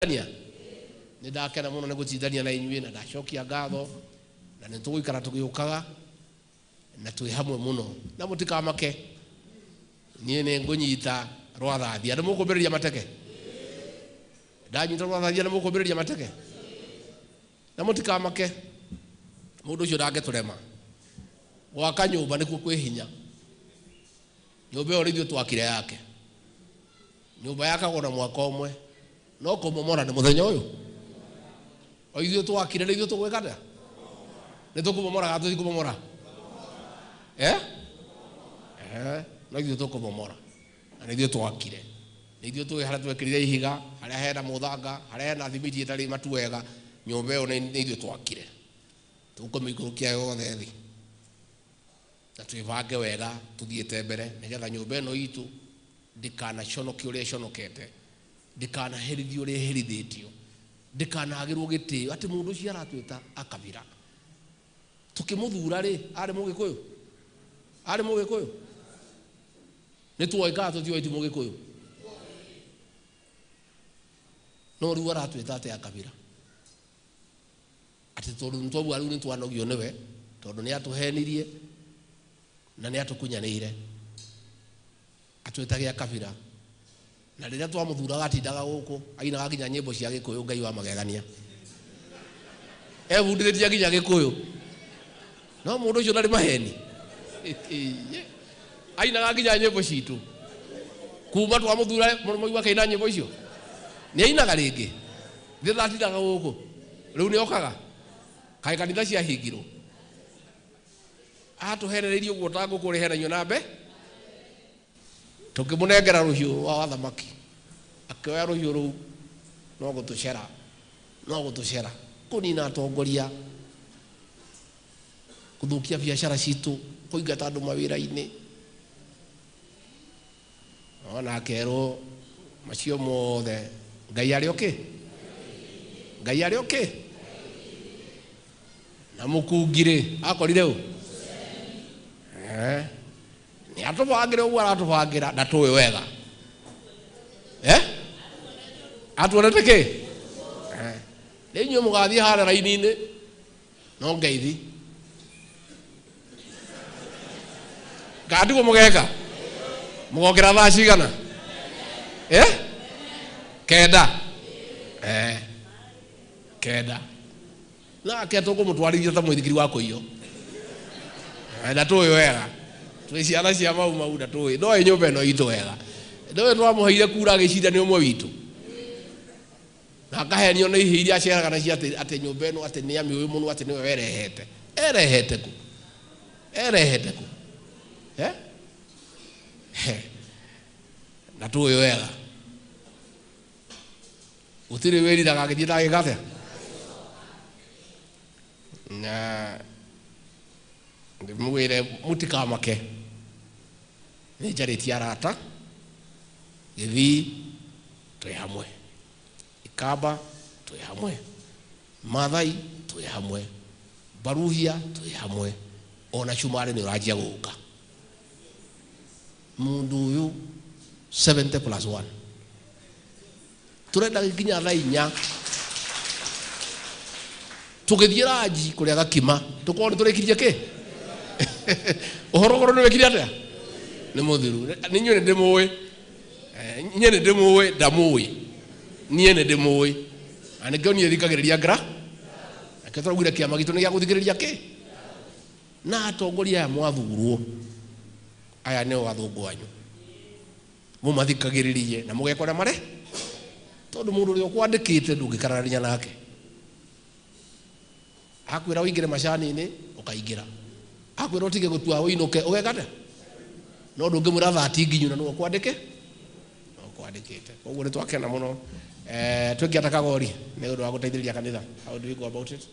Dania ni ndakena muno ni gutithania na inyuĩ na ndacokia ngatho na nĩ tũgũikara tũgĩũkaga na twĩ hamwe muno na mũtikamake niĩ nĩ ngũnyita rwathathia nĩ mũkũmbĩrĩria mateke ndanyita rwathathia nĩ mũkũmbĩrĩria mateke na mũtikamake mũndũ ũcio ndangĩtũrema gwaka nyũmba nĩkuo kwĩ hinya nyũmba ĩyo nĩ ithuĩ twakire yake nyũmba yakagwo na mwaka ũmwe no kũmomora nĩ mũthenya ũyũ o ithuĩ twakire nĩ ithuĩ tũgwĩka atĩa nĩ tũkũmomora kana tũtikũmomora no ithuĩ tũkũmomora na nĩ ithuĩ twakire nĩ ithuĩ tũĩ harĩa twekĩrire ihiga harĩa hena mũthanga harĩa hena thimiti ĩtarĩ matu wega nyũmba ĩyo nĩ ithuĩ twakire tũkũmĩikũrũkia yothe thĩ na twĩbange wega tũthiĩte mbere nĩgetha nyũmba ĩno itũ ndĩkanaconoke ũrĩa ĩconokete ndĩkanaherithio ũrĩa ĩherithĩtio ndĩkanagĩrwo gĩtĩo atĩ mũndũ ũcio aratwĩta akabira tũkĩmũthura rĩ arĩ mũgĩkũyũ nĩ tuoĩ kana tũtiũĩ ti mũgĩkũyũ no rĩu aratwĩta atĩ akabira atĩ tondũ nĩtwaigua rĩu nĩtwanogio nĩwe tondũ nĩatũhenirie na nĩatũkunyanĩire atwĩtage akabira na rĩrĩa twamũthuraga atindaga gũkũ ainaga nginya nyĩmbo cia gĩkũyũ Ngai wa magegania ebundithĩtie nginya gĩkũyũ no mũndũ ũcio ndarĩ maheni ainaga nginya nyĩmbo citũ kuma twamũthura moigua kaina nyĩmbo icio nĩ ainaga rĩngĩ thitha atindaga gũkũ rĩu nĩokaga kaĩ kanitha ciahingirwo atũherereirie ũguo ta ngũkũ rĩheranio na mbe tũkĩmũnengera rũhiũ wa thamaki akĩoya rũhiũ rũu no gũtũcera kũnina atongoria gũthũkia biacara citũ kũingata andũ mawĩra-inĩ ona akerwo macio mothe Ngai arĩ okĩ na mũkungirĩ akorire ũ nĩ atũbangĩra ũguo aratũbangĩra na tũĩ wega atuonete kĩ nĩ inyuĩ mũgathiĩ harĩa raini-inĩ no ngeithi ngatiguo mũgeka mũgokĩra thaa cigana kenda nake tũkũmũtwarithia ta mũithikiri wa kũiywo na tũĩ wega twĩ ciana cia mau na tũĩ ndoĩ nyũmba ĩno itũ wega ndoĩ twamũheire kura agĩcinda nĩ ũmwe witũ na akahenio nĩ ihĩ iria aceraga nacio atĩ nyũmba ĩno atĩ nĩ amĩũĩ mũno atĩ nĩwe erehete kũ na tũĩ wega gũtirĩ wĩriraga agĩthiĩ ndagĩka atĩa na ndĩmwĩre mũtikamake nĩ njarĩtie arata Gĩthii twĩ hamwe Ikamba twĩ hamwe Maathai twĩ hamwe Baruhia twĩ hamwe ona Shumarĩ nĩ ũranjia gũka mũndũ ũyũ 70+1 tũrenda gĩkinya thaa 4 tũgĩthiĩ ranji kũrĩa gakima tũkorwo nĩtũrĩkirie kĩ ũhoro nĩ wĩkire atĩa nĩ mũthiru niĩ nĩ ndĩmũĩ ndamũĩ niĩ nĩ ndĩmũĩ na nĩkĩo niĩ thikagĩrĩria nake tũraugire kĩama gitũ nĩ gĩa gũthikĩrĩria kĩ na atongoria aya mwathurwo aya nĩo athũngũ anyu mũmathikagĩrĩrie na mũgeka ũrĩa marĩ tondũ mũndũ ũrĩa ũkwandĩkĩte ndũngĩkararania nake akwĩra ũingĩre macani-inĩ ũkaingĩra akwĩra ũtige gũtua ũinũke ũgeka atĩa no ndũngĩmwĩra 30 nginyu na nĩwe ũkwandĩkĩte koguo nĩ twakena mũno twĩngĩata kagori nĩ ũndũ wa gũteithĩrĩria kanitha. How do we go about it?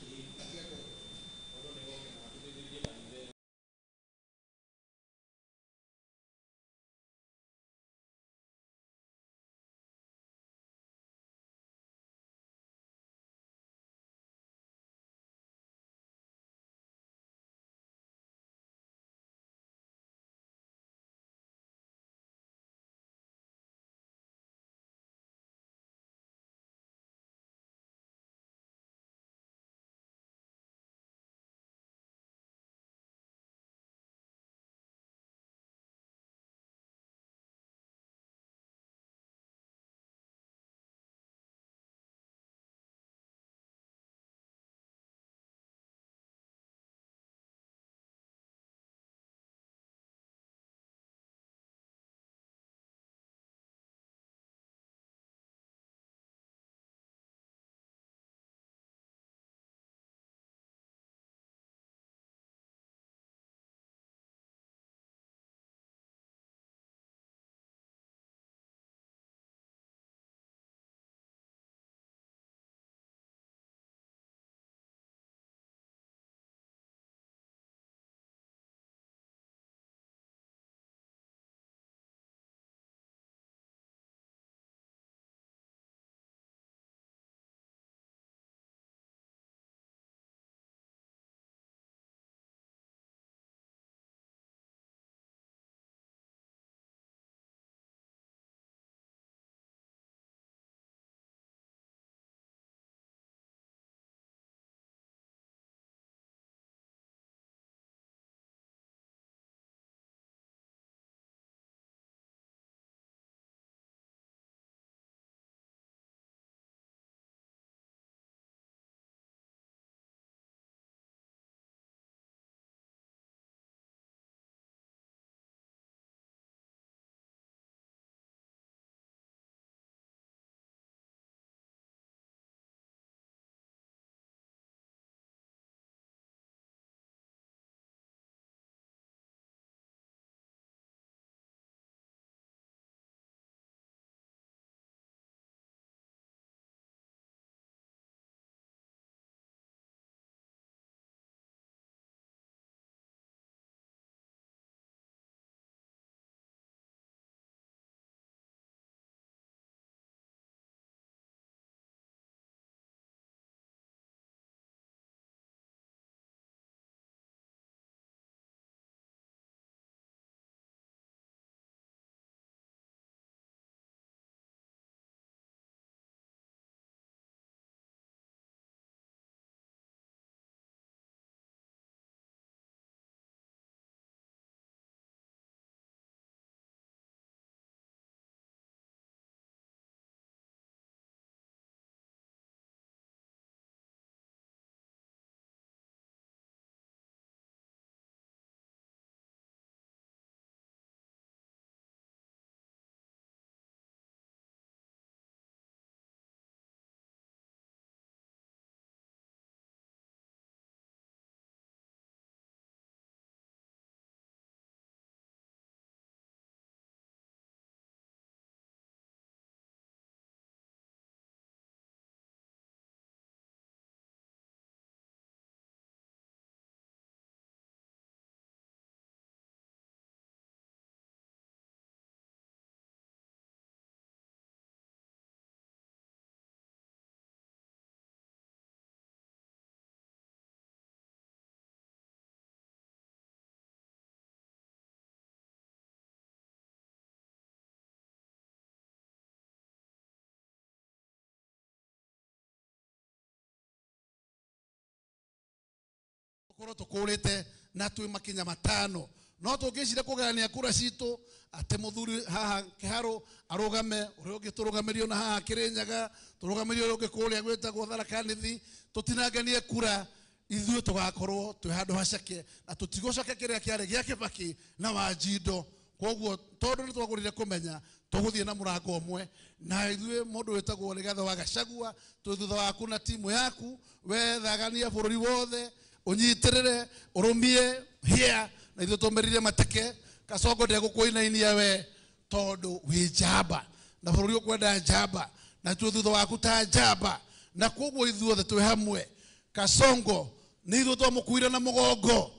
tukorwo tukurite na twi makinya matano no tungicire kugania kura cito ate muthuri haha kiharo arugame urio giturugamirio na haha Kirinyaga turugamirio urio gikuria gwetagwo Tharaka-Nithi tutinanganie kura ithuĩ tugakorwo twi handu hacake na tutigocake kiria kiari gia Kibaki na Wanjindo koguo tondu ni twagurire kumenya tuguthie na murango umwe na ithuĩ mundu wetagwo Rigathi wa Gachagua twi thutha waku na timu yaku wethagania bururi wothe unyitirire urumie hia na ithuĩ tumerire mateke Kasongo ndegũkũinainia we tondu wi njamba na bururi ukwenda njamba na twi thutha waku ta njamba na koguo ithuothe twi hamwe Kasongo ni ithuĩ twamukuire na mugongo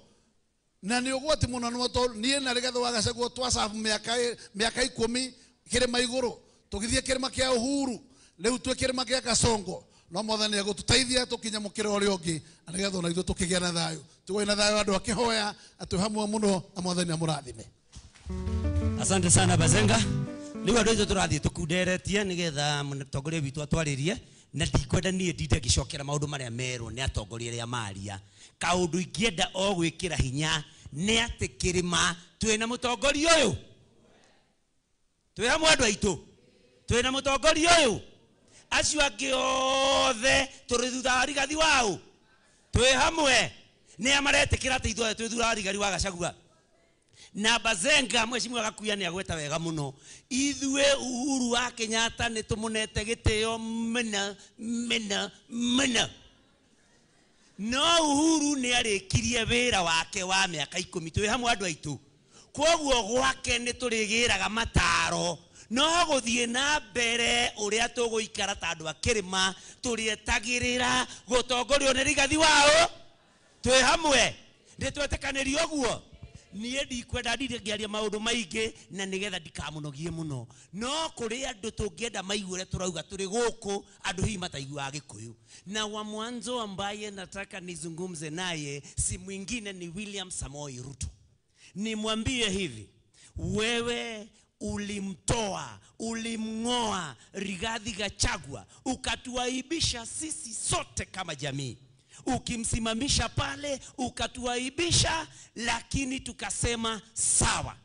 na ni ugwati muno no to nie na Rigathi wa Gachagua twasafu miaka 10 kirima iguru tugithie kirima kia Uhuru riu twi kirima kia Kasongo no mwathani agututeithia tukinya mukire uri ungi anigetha na ithuĩ tukigia na thayu tuwe na thayu andu akihoya atu hamwe muno na mwathani amurathime. Asante sana Bazenga. Niwe ndio turathie tukunderetie nigetha mutongoria witu atwaririe na ndikwenda nie ndinde gicokera maundu maria merwo ni atongoria ria maria kaundu ingienda o gwikira hinya ni ati kirima twina mutongoria uyu twi hamwe andu aitu twina mutongoria uyu acio angi othe turi thutha wa Rigathi wao twi hamwe ni amaretikira ati ithuĩ twi thutha wa Rigathi wa Gachagua na Bazenga mheshimiwa Gakuya ni agweta wega muno ithuĩ Uhuru wa Kenyatta ni tumunete gitio mena no Uhuru ni arikirie wira wake wa miaka 10 twi hamwe andu aitu koguo gwake ni turigiraga mataro no guthie na mbere uria tuguikara ta andu akirima turietagirira gutongorio ni Rigathi wao twi hamwe nditwetekanirio uguo nie ndikwenda ndigiaria maundu maingi na nigetha ndikamunogie muno no kuri andu tungienda maigure turauga turi guku andu hii mataigua Gikuyu na wa mwanzo ambaye nataka nizungumze naye si mwingine ni William Samoei Ruto. Nimwambie hivi, wewe ulimtoa ulimngoa Rigathi Gachagua ukatuaibisha sisi sote kama jamii, ukimsimamisha pale ukatuaibisha, lakini tukasema sawa.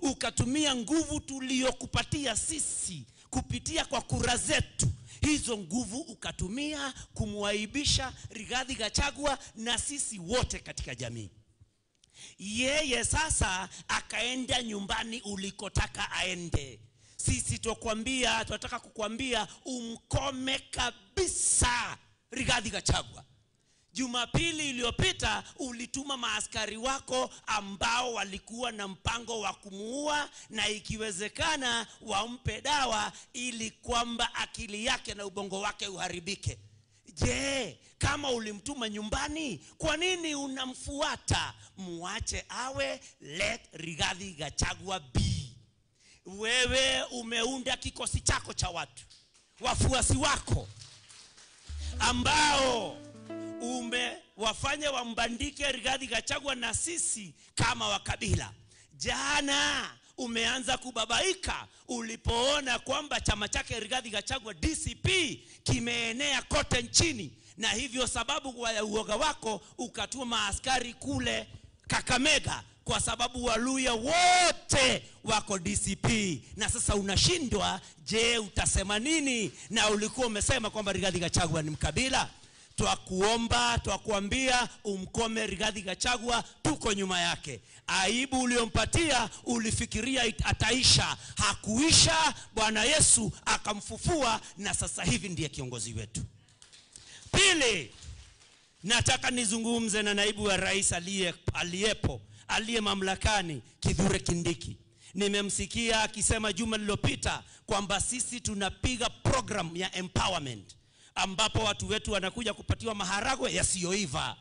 Ukatumia nguvu tuliyokupatia sisi kupitia kwa kura zetu, hizo nguvu ukatumia kumwaibisha Rigathi Gachagua na sisi wote katika jamii. Yeye sasa akaenda nyumbani ulikotaka aende. Sisi tunataka kukwambia umkome kabisa Rigathi Gachagua. Jumapili iliyopita ulituma maaskari wako ambao walikuwa na mpango wa kumuua na ikiwezekana wampe dawa ili kwamba akili yake na ubongo wake uharibike. Je, kama ulimtuma nyumbani, kwa nini unamfuata? Muache awe, let Rigathi Gachagua be. Wewe umeunda kikosi chako cha watu, wafuasi wako ambao wafanye wambandike Rigathi Gachagua na sisi kama wakabila. Jana umeanza kubabaika ulipoona kwamba chama chake Rigathi Gachagua DCP kimeenea kote nchini, na hivyo sababu kwa uoga wako ukatuma maaskari kule Kakamega kwa sababu Waluya wote wako DCP, na sasa unashindwa. Je, utasema nini? Na ulikuwa umesema kwamba Rigathi Gachagua ni mkabila. Twakuambia umkome Rigathi Gachagua, tuko nyuma yake. Aibu uliompatia ulifikiria ataisha, hakuisha. Bwana Yesu akamfufua na sasa hivi ndiye kiongozi wetu. Pili, nataka nizungumze na naibu wa rais aliye mamlakani, Kithure Kindiki. Nimemsikia akisema juma lililopita kwamba sisi tunapiga program ya empowerment, ambapo watu wetu wanakuja kupatiwa maharagwe yasiyoiva,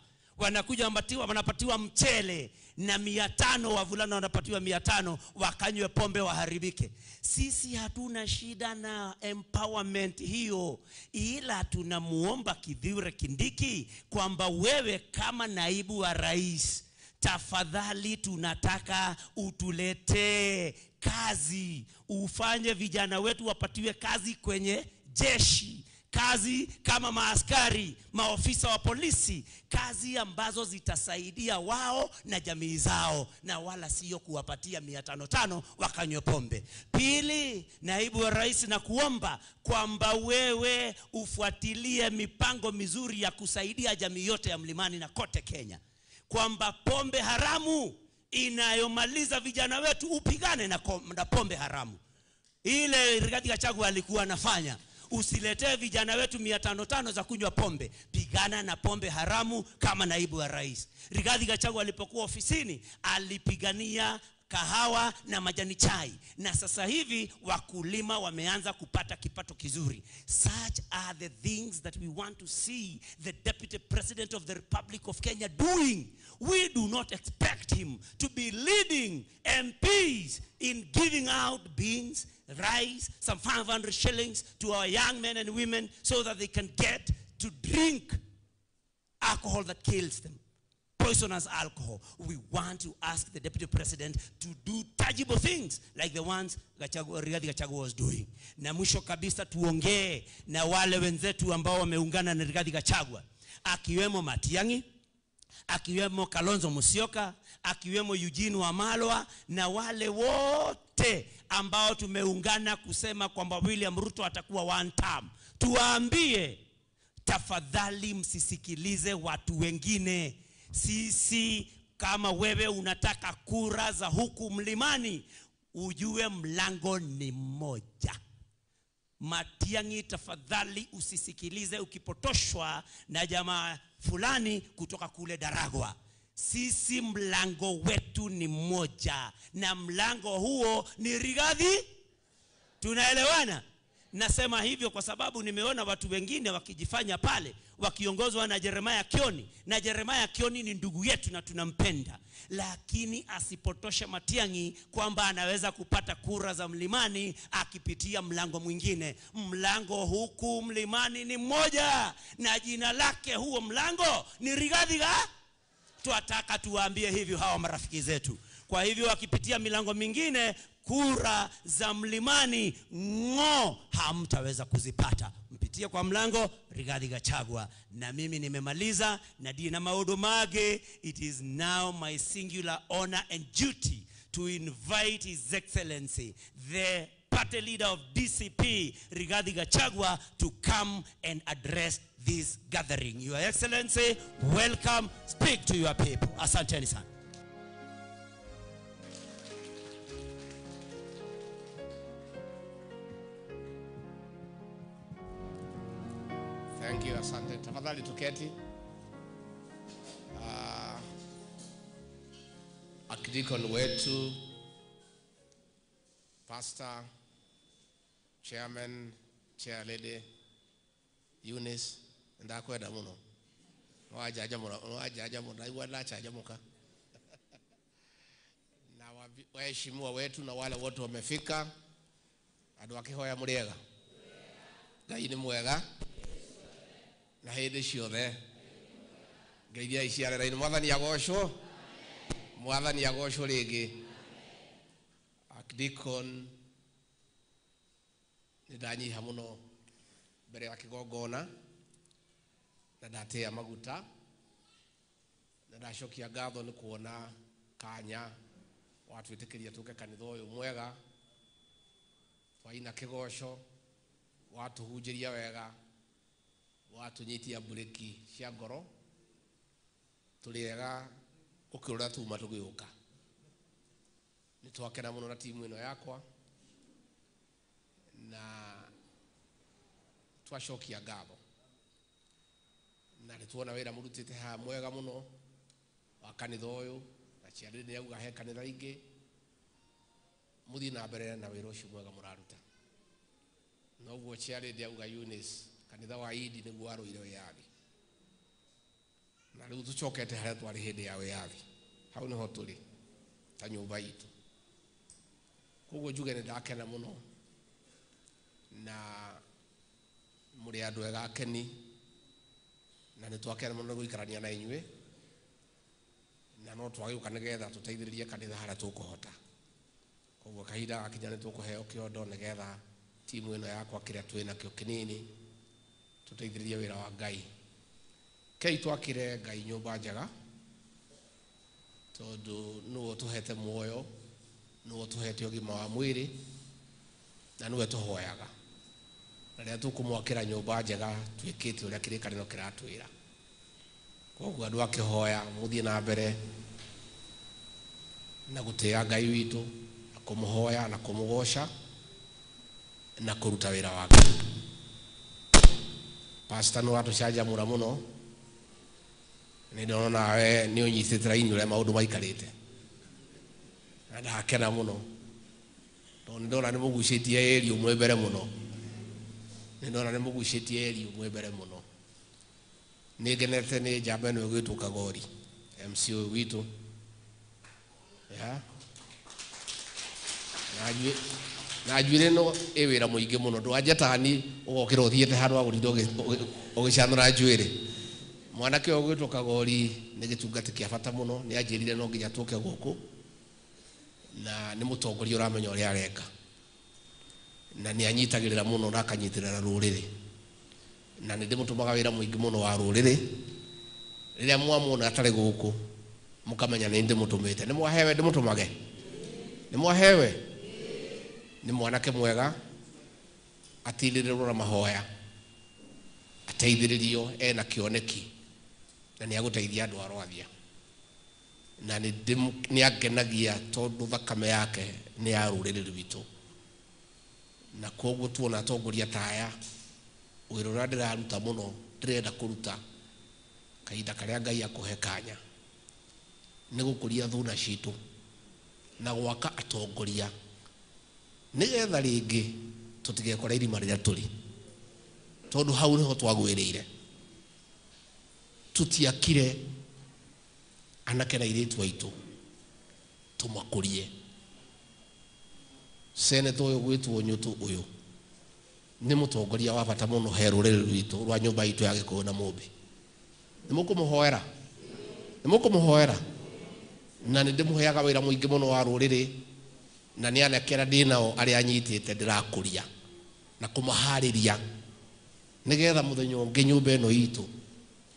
wanapatiwa mchele, na 500 wavulana wanapatiwa 500 wakanywe pombe waharibike. Sisi hatuna shida na empowerment hiyo, ila tunamuomba Kithure Kindiki kwamba wewe kama naibu wa rais, tafadhali tunataka utulete kazi, ufanye vijana wetu wapatiwe kazi kwenye jeshi, kazi kama maaskari, maofisa wa polisi, kazi ambazo zitasaidia wao na jamii zao, na wala sio kuwapatia 500 wakanywe pombe. Pili, naibu wa rais, na kuomba kwamba wewe ufuatilie mipango mizuri ya kusaidia jamii yote ya Mlimani na kote Kenya, kwamba pombe haramu inayomaliza vijana wetu, upigane na pombe haramu. Ile Rigathi Gachagua alikuwa anafanya, usiletee vijana wetu 500 za kunywa pombe, pigana na pombe haramu kama naibu wa rais. Rigathi Gachagua alipokuwa ofisini alipigania kahawa na majani chai, na sasa hivi wakulima wameanza kupata kipato kizuri. Such are the things that we want to see the Deputy President of the Republic of Kenya doing. We do not expect him to be leading MPs in giving out beans, rice, some 500 shillings to our young men and women so that they can get to drink alcohol that kills them, poisonous alcohol. We want to ask the Deputy President to do tangible things like the ones Rigathi Gachagua was doing. Na mwisho kabisa, tuongee na wale wenzetu ambao wameungana na Rigathi Gachagua, akiwemo Matiang'i, akiwemo Kalonzo Musyoka, akiwemo Eugene Wamalwa, na wale wote ambao tumeungana kusema kwamba William Ruto atakuwa one term. Tuwaambie, tafadhali msisikilize watu wengine. Sisi, kama wewe unataka kura za huku Mlimani, ujue mlango ni mmoja. Matiang'i, tafadhali usisikilize ukipotoshwa na jamaa fulani kutoka kule Daragwa. Sisi mlango wetu ni mmoja, na mlango huo ni Rigathi. Tunaelewana? Nasema hivyo kwa sababu nimeona watu wengine wakijifanya pale, wakiongozwa na Jeremiah Kioni, na Jeremiah Kioni ni ndugu yetu na tunampenda, lakini asipotoshe Matiang'i kwamba anaweza kupata kura za Mlimani akipitia mlango mwingine. Mlango huku Mlimani ni mmoja, na jina lake huo mlango ni Rigathi Gachagua. Tuataka tuwaambie hivyo hawa marafiki zetu. Kwa hivyo wakipitia milango mingine, kura za Mlimani hamtaweza kuzipata. Mpitie kwa mlango Rigathi Gachagua. Na mimi nimemaliza, na Dina Maundu Mage. It is now my singular honor and duty to invite His Excellency, the party leader of DCP, Rigathi Gachagua, to come and address this gathering. Your Excellency, welcome. Speak to your people. Asanteni sana. Thank you, asante. Tafadhali tuketi. Akidikon wetu, Pastor, Chairman, Chair Lady, Eunice, ndakwenda muno. Wajaja muno, iwala chaja muka. Na waheshimiwa wetu na wale wote wamefika, andu akihoya muriega. Ngai ni mwega. Na hindi ciothe. Ngeithia iciarera ino mwathani agocwo. Mwathani agocwo ringi. Akidikon nidanyiha muno mbere ya kigongona, na ndatia maguta, na ndacokia ngatho ni kuona kanya watu itikiria tuke kanitha uyu mwega, twaina kigoco, watu hunjiria wega, watu nyitia bureki cia ngoro, tuliega ukirora tuma tugiuka. Nitwakena muno na timu ino yakwa, na twacokia ngatho, na nituona wira murutite ha mwega muno wa kanitha uyu, na ciarire ni auga he kanitha ingi, muthi na mbere na wira ucio mwega muraruta. Noguo ciarire auga Eunice, kanitha wa Idi niguo aruire wiathi, na riu tucokete haria twari hindi ya wiathi. Hau niho turi ta nyumba itu. Koguo njuge ni ndakena muno, na muri andu ega akeni, na nitwakena muno guikarania na inyue, na no twagiuka nigetha tuteithiririe kanitha haria tukuhota. Koguo kahinda gakinya ni tukuheo kiondo nigetha timu ino yakwa kiria twina kio kinini tuteithĩrĩrie wĩra wa Ngai. Kei twakire Ngai nyũmba njega tondu nĩwe tuhete muoyo, nĩwe tuhete ũgima wa mwĩrĩ, na nĩwe tuhoyaga. Na rĩrĩa tũkũmwakĩra nyũmba njega twĩkĩte ũrĩa kĩrĩkanĩro kĩratwĩra. Koguo andũ akĩhoya mũthiĩ na mbere na gũtĩĩa Ngai witũ, na kũmũhoya na kũmũgoca na kũruta wĩra wake. Pastor no atucanjamũra mũno, nĩ ndona nawe nĩ ũnyitĩte raini ũrĩa maũndũ maikarĩte, na ndakena mũno tondũ nĩ ndona nĩ mũgucĩtie eri ũmwe mbere mũno, nĩ ndona nĩ mũgucĩtie eri ũmwe mbere mũno. Nĩ ngenete nĩ njamba ĩno ĩgwĩtwo Kagori, MC witũ, na njuĩrĩ no ĩ wĩra mũingĩ mũno. Ndwanjetani ũgokĩra ũthiĩte handũ wa gũtinda ũgĩcanũra njuĩrĩ. Mwanake ũyũ ũgwĩtwo Kagori nĩ gĩtungati kĩa bata mũno, nĩ anjĩrire no nginya tũke gũkũ, na nĩ mũtongoria ũramenya ũrĩa areka, na nĩ anyitagĩrĩra mũno na akanyitĩrĩra rũrĩrĩ, na nĩ ndĩmũtũmaga wĩra mũingĩ mũno wa rũrĩrĩ. Rĩrĩa mwamwona atarĩ gũkũ mũkamenya nĩ ndĩmũtũmĩte. Nĩ mwahewe ndĩmũtũmage? Nĩ mwahewe? Nĩ mwanake mwega, atilĩrĩrwo na mahoya, ateithĩrĩrio ena kĩoneki, na nĩ agũteithia andũ arwathia, na nĩ angenagia tondũ thakame yake nĩ ya rũrĩrĩ rwitũ. Na koguo tuona atongoria ta aya, wĩra ũrĩa ndĩraruta mũno ndĩrenda kũruta kahinda karĩa Ngai akũhe kanya nĩ gũkũria thuna citũ na gwaka atongoria, nĩgetha rĩngĩ tũtigekora irima rĩrĩa tũrĩ, tondũ hau nĩho twagwĩrĩire. Tutiakire anake na airĩtu aitũ tũmakũrie. Senator ũyũ gwĩtwo Nyũtũ ũyũ nĩ mũtongoria wa bata mũno he rũrĩrĩ rwitũ rwa nyũmba itũ ya Gĩkũyũ na Mũmbi. Nĩ mũkũmũhoera? Nĩ mũkũmũhoera? Na nĩ ndĩmũheaga wĩra mũingĩ mũno wa rũrĩrĩ, na nĩ anakera ndĩnao arĩa anyitĩte ndĩrakũria na kũmaharĩria, nĩgetha mũthenya ũngĩ nyũmba ĩno itũ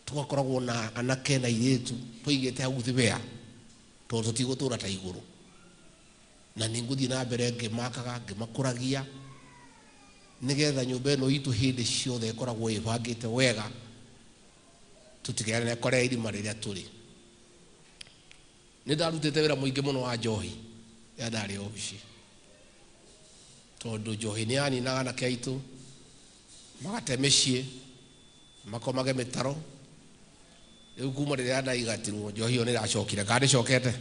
tũgakoragwo na anake na airĩtu tũigĩte hau thibea, tondũ tũtigũtũra ta igũrũ. Na nĩ ngũthiĩ na mbere ngĩmakaga ngĩmakũragia, nĩgetha nyũmba ĩno itũ hĩndĩ ciothe ĩkoragwo ĩbangĩte wega, tũtigekore irima rĩrĩa tũrĩ. Nĩ ndarutĩte wĩra mũingĩ mũno wa njohi ya ndarĩ obici, tondũ njohi nĩ yaninaga anake aitũ, magate mĩciĩ, makomage mĩtaro. Rĩu kuma rĩrĩa ndaigatirwo njohi ĩyo nĩ ĩracokire, kana ndĩcokete?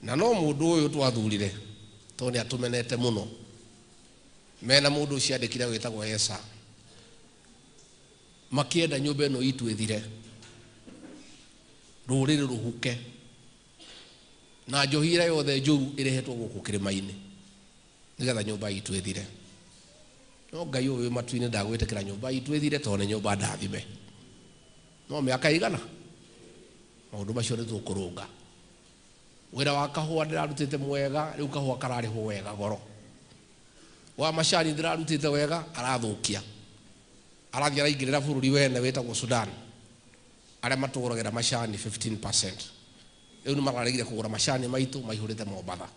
Na no mũndũ ũyũ twathurire tondũ nĩ atũmenete mũno, mena mũndũ ũcio andĩkire wĩtagwo Esa, makĩenda nyũmba ĩno itũ ĩthire, rũrĩrĩ rũhuke, na njohi ĩrĩa yothe njũru ĩrehetwo gũkũ kĩrĩma-inĩ, nĩgetha nyũmba itũ ĩthire. No Ngai ũyũ matu-inĩ ndagwĩtĩkĩra nyũmba itũ ĩthire, tondũ nĩ nyũmba ndathime. No mĩaka igana maũndũ macio nĩ tũkũrũnga. Wĩra wa kahũa ndĩrarutĩte mwega, rĩu kahũa kararĩhwo wega goro. Wa macani ndĩrarutĩte wega, arathũkia, arathiĩ araingĩrĩra bũrũri wene wĩtagwo Sudan, arĩa matũgũragĩra macani 15%. Rĩu nĩ mararegire kũgũra macani maitũ maihũrĩte Mombatha,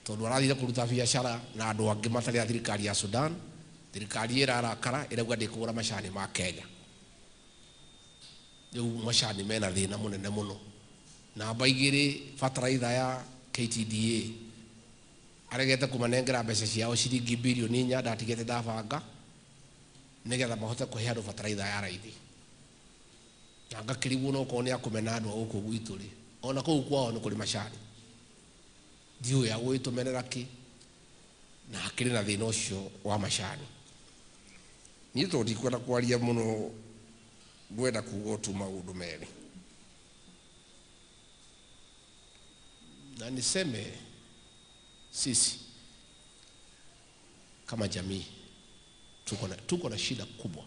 tondũ arathire kũruta biacara na andũ angĩ matarĩ a thirikari ya Sudan. Thirikari ĩrarakara ĩrauga ndĩkũgũra macani ma Kenya. Rĩu macani mena thĩna mũnene mũno. Namba igĩrĩ, bataraitha ya KTDA aregete kũmanengera mbeca ciao ciringi birioni 4 ndatigĩte ndabanga, nĩgetha mahote kũhe andũ bataraitha ya raithi. Na ngakĩrigwo no korwo nĩ akũmena andũ a gũkũ gwitũ rĩ, ona kũu kwao nĩ kũrĩ macani. Ndiũĩ agũgĩtũmenera kĩ, na hakĩrĩ na thĩna ũcio wa macani. Niĩ tondũ ndikwenda kwaria mũno, ngwenda kuuga tu maũndũ merĩ. Na niseme sisi kama jamii tuko na shida kubwa.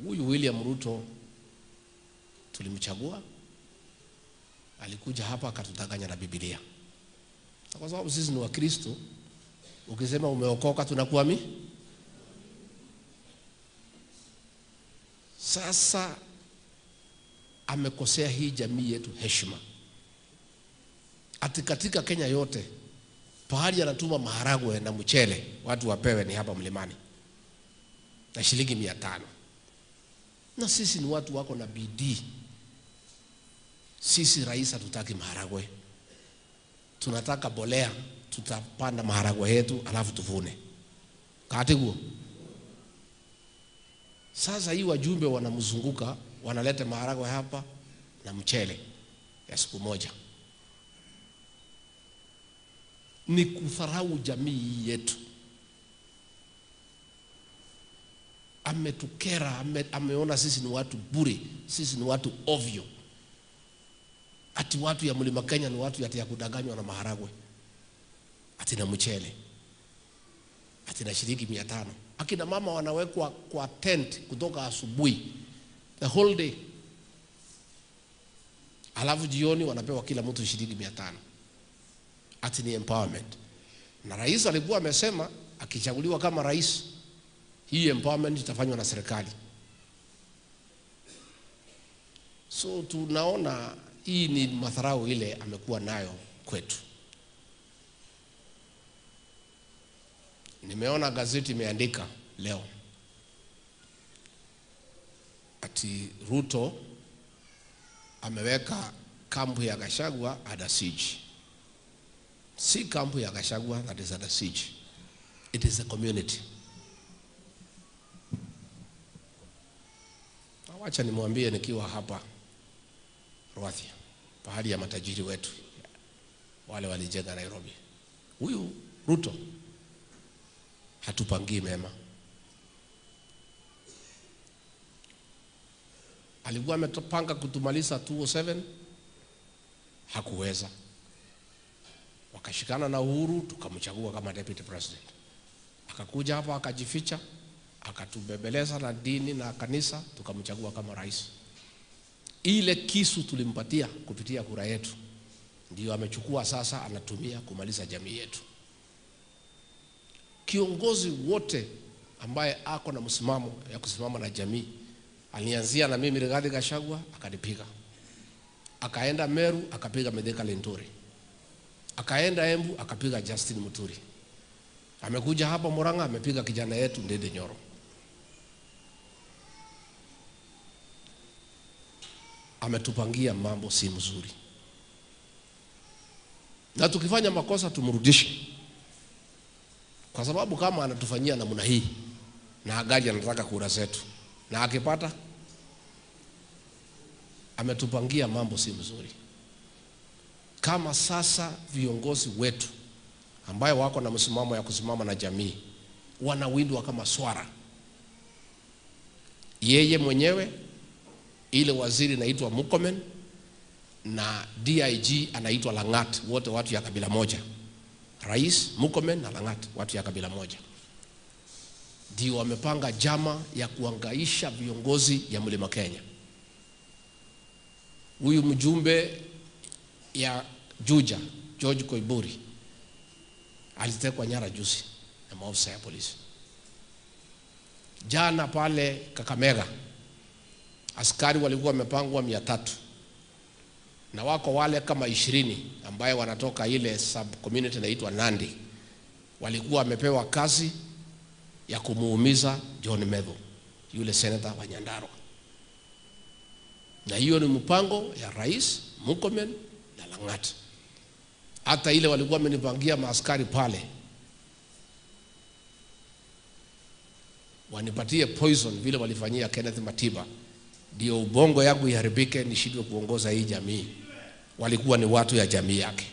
Huyu William Ruto tulimchagua, alikuja hapa akatudanganya na Biblia. Kwa sababu sisi ni Wakristo, ukisema umeokoka tunakuamini, Sasa amekosea hii jamii yetu heshima. Ati katika Kenya yote pahali anatuma maharagwe na mchele watu wapewe ni hapa Mlimani na shilingi 500. Na sisi ni watu wako na bidii. Sisi rais hatutaki maharagwe, tunataka bolea. Tutapanda maharagwe yetu alafu tuvune kati huo. Sasa hii wajumbe wanamzunguka, wanaleta maharagwe hapa na mchele ya siku moja. Ni kudharau jamii yetu. Ametukera, ameona sisi ni watu bure, sisi ni watu ovyo. Ati watu ya Mlima Kenya ni watu ya kudanganywa na maharagwe, ati na mchele, ati na shilingi 500. Akina mama wanawekwa kwa tent kutoka asubuhi the whole day, alafu jioni wanapewa kila mtu shilingi 500. Ati ni empowerment. Na rais alikuwa amesema akichaguliwa kama rais, hii empowerment itafanywa na serikali. So tunaona hii ni madharau ile amekuwa nayo kwetu. Nimeona gazeti imeandika leo ati Ruto ameweka kampu ya Gachagua under siege. Si kampu ya Gachagua that is under siege. It is a community. Wacha nimwambie nikiwa hapa Rwathi, pahali ya matajiri wetu wale walijenga Nairobi. Huyu Ruto hatupangii mema. Alikuwa ametopanga kutumaliza 2007, hakuweza. Wakashikana na Uhuru, tukamchagua kama deputy president. Akakuja hapa akajificha, akatubebeleza na dini na kanisa, tukamchagua kama rais. Ile kisu tulimpatia kupitia kura yetu ndio amechukua sasa, anatumia kumaliza jamii yetu. Kiongozi wote ambaye ako na msimamo ya kusimama na jamii, alianzia na mimi Rigathi Gachagua akanipiga, akaenda Meru akapiga Mithika Linturi, akaenda Embu akapiga Justin Muturi, amekuja hapa Murang'a amepiga kijana yetu Ndindi Nyoro. Ametupangia mambo si mzuri, na tukifanya makosa tumrudishe. Kwa sababu kama anatufanyia namna hii na agaji anataka kura zetu, na akipata, ametupangia mambo si mzuri. Kama sasa viongozi wetu ambayo wako na msimamo ya kusimama na jamii wanawindwa kama swara. Yeye mwenyewe, ile waziri anaitwa Murkomen na DIG anaitwa Langat, wote watu ya kabila moja. Rais Murkomen na Langat watu ya kabila moja. Ndio wamepanga jama ya kuangaisha viongozi ya Mlima Kenya. Huyu mjumbe ya Juja, George Koiburi, alitekwa nyara juzi na maafisa ya polisi. Jana pale Kakamega, askari walikuwa wamepangwa 300. Na wako wale kama 20 ambaye wanatoka ile sub community inaitwa Nandi. Walikuwa wamepewa kazi ya kumuumiza John Medho, yule senator wa Nyandarua. Na hiyo ni mpango ya Rais Murkomen na Langat. Hata ile walikuwa wamenipangia maaskari pale wanipatie poison vile walifanyia Kenneth Matiba, ndio ubongo yangu iharibike nishindwe kuongoza hii jamii. Walikuwa ni watu ya jamii yake.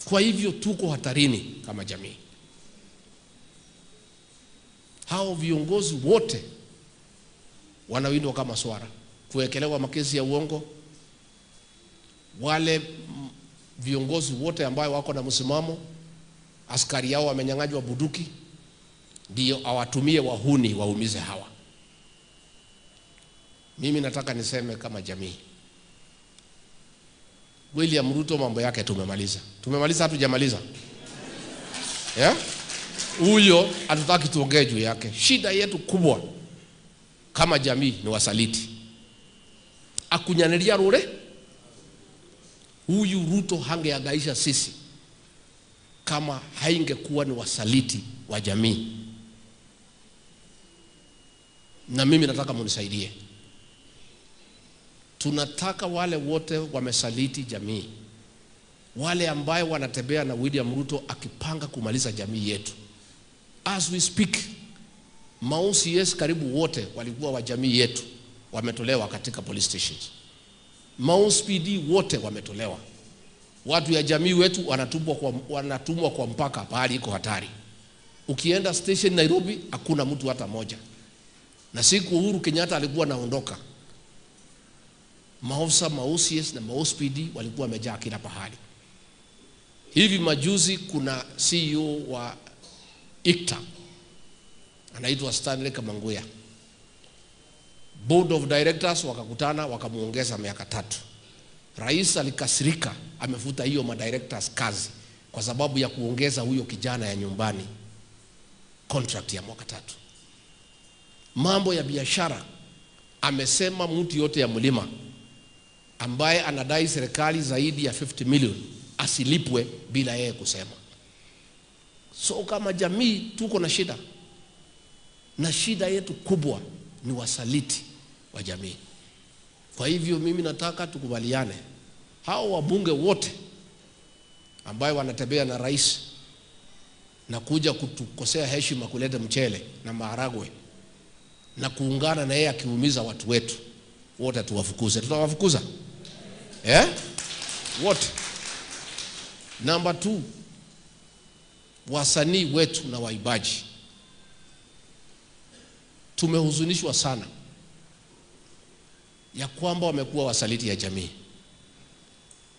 Kwa hivyo tuko hatarini kama jamii. Hao viongozi wote wanawindwa kama swara, kuwekelewa makesi ya uongo. Wale viongozi wote ambao wako na msimamo, askari yao wamenyang'anywa bunduki, ndio awatumie wahuni waumize hawa. Mimi nataka niseme kama jamii, William Ruto mambo yake tumemaliza. Tumemaliza, hatujamaliza? Huyo hatutaki tuongee juu yake. Shida yetu kubwa kama jamii ni wasaliti. Akunyaneria rure, huyu Ruto hangeangaisha sisi kama haingekuwa ni wasaliti wa jamii. Na mimi nataka munisaidie. Tunataka wale wote wamesaliti jamii, wale ambaye wanatembea na William Ruto akipanga kumaliza jamii yetu. As we speak, ma-OCS karibu wote walikuwa wa jamii yetu wametolewa katika police stations. Ma-OCPD wote wametolewa. Watu ya jamii wetu wanatumwa kwa mpaka pahali iko hatari. Ukienda station Nairobi hakuna mtu hata moja. Na siku Uhuru Kenyatta alikuwa naondoka, maofisa ma-OCS na ma-OCPD walikuwa wamejaa kila pahali. Hivi majuzi kuna CEO wa ICTA anaitwa Stanley Kamanguya. Board of Directors wakakutana wakamuongeza miaka 3. Rais alikasirika, amefuta hiyo ma-directors kazi kwa sababu ya kuongeza huyo kijana ya nyumbani contract ya mwaka 3. Mambo ya biashara, amesema mtu yote ya mlima ambaye anadai serikali zaidi ya 50 million asilipwe bila yeye kusema. So kama jamii tuko na shida, na shida yetu kubwa ni wasaliti wa jamii. Kwa hivyo mimi nataka tukubaliane, hao wabunge wote ambaye wanatembea na rais na kuja kutukosea heshima, kuleta mchele na maharagwe na kuungana na yeye akiumiza watu wetu, wote tuwafukuze. Tutawafukuza wote. Number 2, wasanii wetu na waibaji, tumehuzunishwa sana ya kwamba wamekuwa wasaliti ya jamii.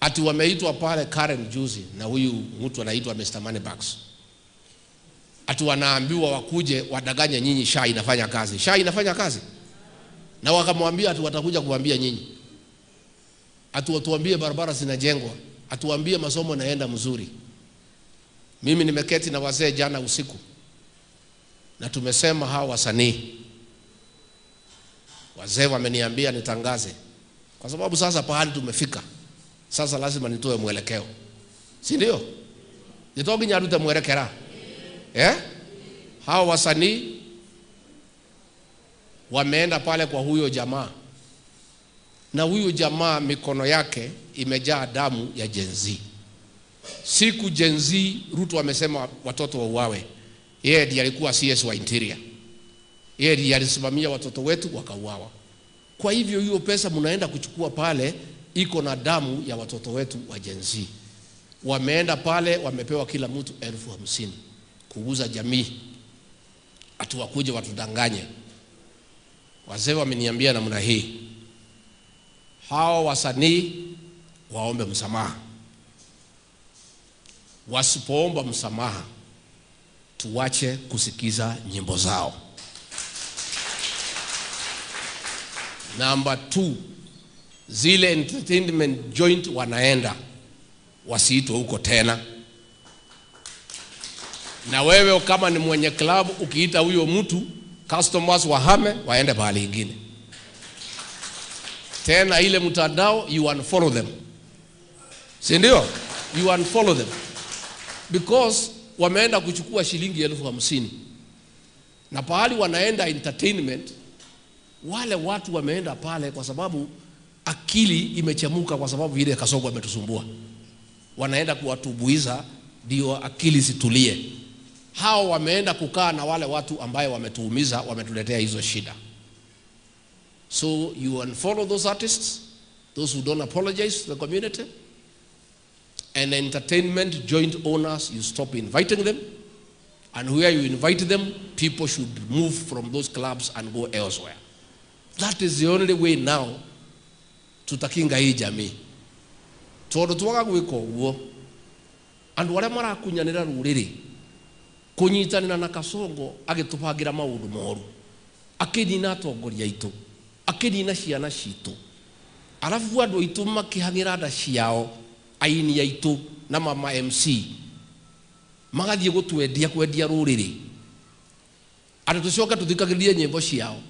Ati wameitwa pale Karen juzi na huyu mtu anaitwa Mr. Moneybags. Ati wanaambiwa wakuje wadanganye nyinyi SHA inafanya kazi. SHA inafanya kazi. Na wakamwambia ati watakuja kuambia nyinyi. Ati watuambie barabara zinajengwa, atuambie masomo naenda mzuri. Mimi nimeketi na wazee jana usiku na tumesema hawa wasanii, wazee wameniambia nitangaze, kwa sababu sasa pahali tumefika, sasa lazima nitoe mwelekeo, si ndio? Nitoki nyarute mwelekera. Hawa wasanii wameenda pale kwa huyo jamaa, na huyo jamaa mikono yake imejaa damu ya Gen Z. Siku Gen Z Ruto amesema watoto wauawe, yeye ndiye alikuwa CS wa Interior, yeye ndiye alisimamia watoto wetu wakauawa. Kwa hivyo hiyo pesa mnaenda kuchukua pale iko na damu ya watoto wetu wa Gen Z. Wameenda pale wamepewa kila mtu 50,000 kuuza jamii, ati wakuje watudanganye. Wazee wameniambia namna hii, hao wasanii waombe msamaha. Wasipoomba msamaha, tuwache kusikiza nyimbo zao. Number 2, zile entertainment joint wanaenda wasiitwe huko tena. Na wewe kama ni mwenye club ukiita huyo mtu, customers wahame waende pahali ingine. Tena ile mtandao you unfollow them. Si ndio? You unfollow them. Because wameenda kuchukua shilingi 50,000. Na pahali wanaenda entertainment, wale watu wameenda pale kwa sababu akili imechemuka, kwa sababu ile Kasongo ametusumbua. Wanaenda kuwatubuiza ndio akili situlie. Hao wameenda kukaa na wale watu ambaye wametuumiza, wametuletea hizo shida. So you unfollow those artists, those who don't apologize to the community. And entertainment joint owners, you stop inviting them. And where you invite them, people should move from those clubs and go elsewhere. That is the only way now tutakinga hii jamii. Tondu twaga gwika uguo, andu aria marakunyanira ruriri kunyitanira na Kasongo agitupangira maundu moru, akithina atongoria itu, akithina ciana citu, arafu andu itu makihangira nda ciao, aini aitu na mama MC magathie gutwendia kwendia ruriri, andu tucoka tuthikagiririe nyimbo ciao.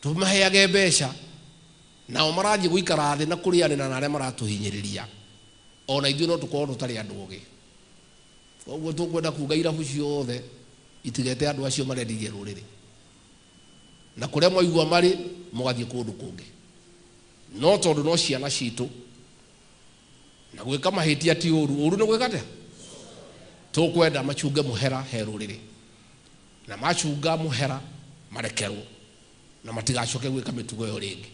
tumaheage mbeca nao maraji guikara thi na kurianira na aria maratuhinyiriria ona ithuĩ no tukorwo tutari andu ogi koguo tukwenda kuga irabu ciothe itigete andu acio marendirie ruriri na kuria mwaigua mari mugathie kundu kungi no tondu no ciana citu na gwika mahitia ti uru ni gwikate tukwenda machunge muhera he ruriri na machunga muhera marekerwo na matigacoke gwika mitugo yo ringi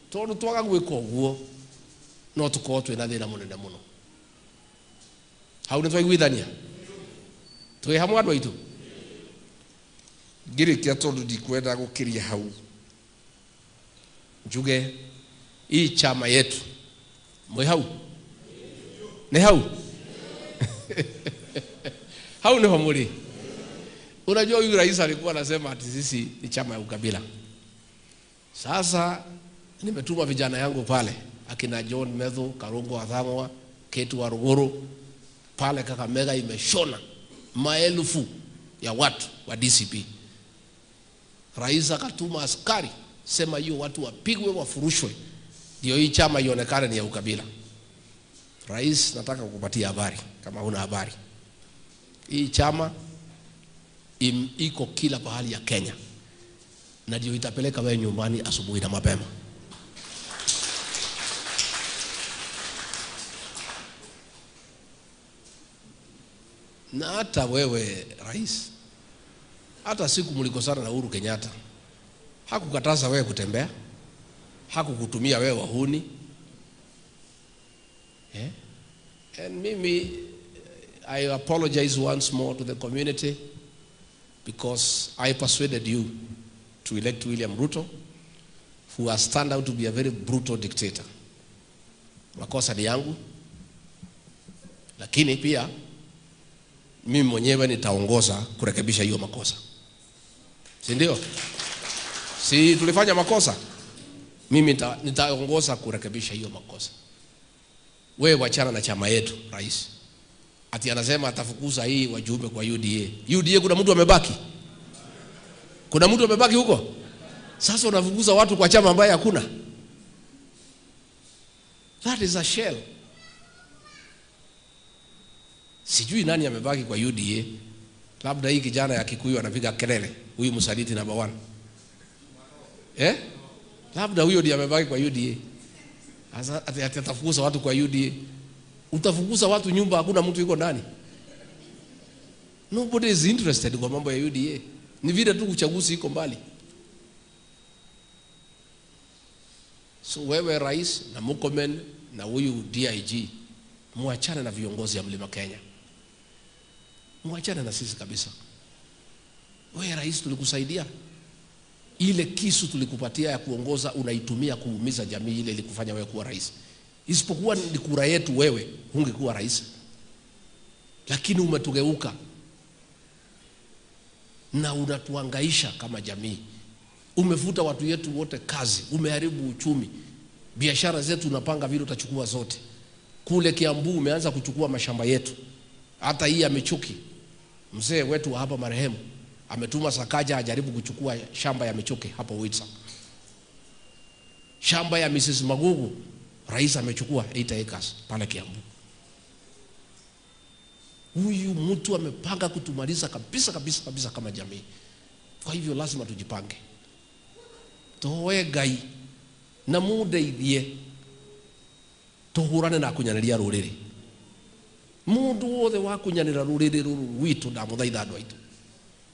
tondu twaga gwika uguo no tukorwo twina thina munene muno hau ni twaiguithania twi hamwe andu aitu ngirikia tondu ndikwenda gukiria hau njuge hii chama yetu mwe hau ni hau hau ni homuri. Unajua huyu rais alikuwa anasema ati sisi ni chama ya ukabila. Sasa nimetuma vijana yangu pale akina John Methu, Karungo Athang'wa, Ketu wa Ruguru pale Kakamega, imeshona maelfu ya watu wa DCP. Rais akatuma askari sema hiyo watu wapigwe wafurushwe ndio hii chama ionekane ni ya ukabila. Rais, nataka kukupatia habari kama huna habari. Hii chama iko kila pahali ya Kenya na ndio itapeleka wewe nyumbani asubuhi na mapema. Na hata wewe rais, hata siku mlikosana na Uhuru Kenyatta hakukataza wewe kutembea, hakukutumia wewe wahuni. And mimi I apologize once more to the community because I persuaded you to elect William Ruto, who has turned out to be a very brutal dictator. Makosa ni yangu, lakini pia mimi mwenyewe nitaongoza kurekebisha hiyo makosa. Si ndio? Si tulifanya makosa? Mimi nitaongoza kurekebisha hiyo makosa. Wewe wachana na chama yetu rais. Ati anasema atafukuza hii wajumbe kwa UDA. UDA kuna mtu amebaki? Kuna mtu amebaki huko? Sasa unafukuza watu kwa chama ambaye hakuna. That is a shell. Sijui nani amebaki kwa UDA. Labda hii kijana ya Kikuyu anapiga kelele, huyu msaliti number 1. Labda huyo ndiye amebaki kwa UDA. Sasa atafukuza watu kwa UDA. Utafukuza watu nyumba hakuna mtu yuko ndani. Nobody is interested kwa mambo ya UDA. Ni vile tu uchaguzi iko mbali. So wewe rais na Murkomen na huyu DIG muachane na viongozi ya Mlima Kenya. Muachane na sisi kabisa. Wewe rais tulikusaidia. Ile kisu tulikupatia ya kuongoza unaitumia kuumiza jamii ile ilikufanya wewe kuwa rais. Isipokuwa ni kura yetu wewe hungekuwa rais. Lakini umetugeuka na unatuangaisha kama jamii. Umefuta watu yetu wote kazi, umeharibu uchumi. Biashara zetu unapanga vile utachukua zote. Kule Kiambu umeanza kuchukua mashamba yetu. Hata hii Michuki, mzee wetu hapa marehemu ametuma Sakaja ajaribu kuchukua shamba ya Michuki hapa Witsa. Shamba ya Mrs. Magugu rais amechukua 8 acres pale Kiambu. Huyu mtu amepanga kutumaliza kabisa kama jamii. Kwa hivyo lazima tujipange. Toe Ngai na mundeithie tuhurane na kunyaniria ruriri. Mundu wothe wa kunyanira ruriri ruru witu ndamuthaitha andu aitu.